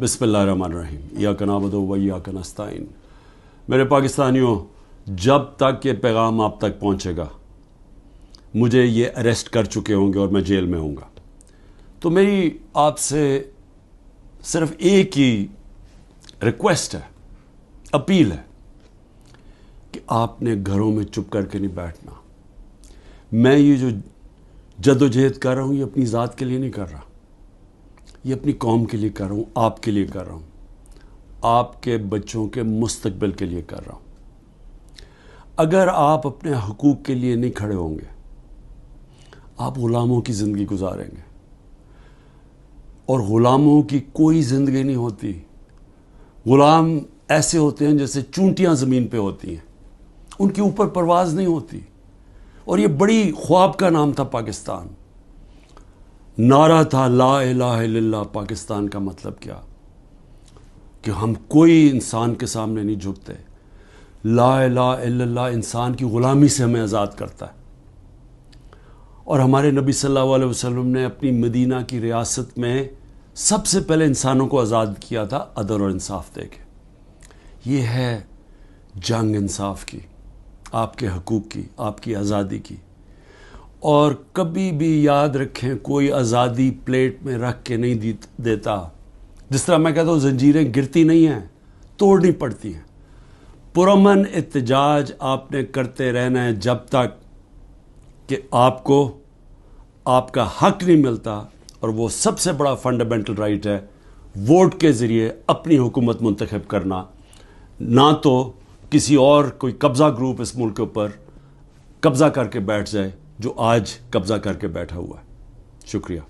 बिस्मिल्लाहिर्रहमानिर्रहीम इय्याका नअबुदु व इय्याका नस्तईन। मेरे पाकिस्तानियों, जब तक ये पैगाम आप तक पहुँचेगा मुझे ये अरेस्ट कर चुके होंगे और मैं जेल में होऊंगा। तो मेरी आपसे सिर्फ एक ही रिक्वेस्ट है, अपील है कि आपने घरों में चुप करके नहीं बैठना। मैं ये जो जद्दोजहद कर रहा हूँ ये अपनी ज़ात के लिए नहीं कर रहा, ये अपनी कौम के लिए कर रहा हूँ, आपके लिए कर रहा हूँ, आपके बच्चों के मुस्तकबिल के लिए कर रहा हूँ। अगर आप अपने हकूक़ के लिए नहीं खड़े होंगे आप ग़ुलामों की ज़िंदगी गुजारेंगे, और ग़ुलामों की कोई ज़िंदगी नहीं होती। ग़ुलाम ऐसे होते हैं जैसे चूंटियाँ ज़मीन पे होती हैं, उनके ऊपर परवाज़ नहीं होती। और ये बड़ी ख्वाब का नाम था पाकिस्तान, नारा था ला इलाहा इल्लल्लाह। पाकिस्तान का मतलब क्या कि हम कोई इंसान के सामने नहीं झुकते। ला इलाहा इल्लल्लाह इंसान की ग़ुलामी से हमें आज़ाद करता है। और हमारे नबी सल्लल्लाहु अलैहि वसल्लम ने अपनी मदीना की रियासत में सबसे पहले इंसानों को आज़ाद किया था अदल और इंसाफ दे के। ये है जंग इंसाफ की, आपके हकूक़ की, आपकी आज़ादी की। और कभी भी याद रखें, कोई आज़ादी प्लेट में रख के नहीं देता। जिस तरह मैं कहता हूँ जंजीरें गिरती नहीं हैं, तोड़नी पड़ती हैं। पुरअमन एहतजाज आपने करते रहना है जब तक कि आपको आपका हक नहीं मिलता। और वो सबसे बड़ा फंडामेंटल राइट है वोट के ज़रिए अपनी हुकूमत मुंतखब करना, ना तो किसी और कोई कब्ज़ा ग्रुप इस मुल्क के ऊपर कब्ज़ा करके बैठ जाए जो आज कब्ज़ा करके बैठा हुआ है। शुक्रिया।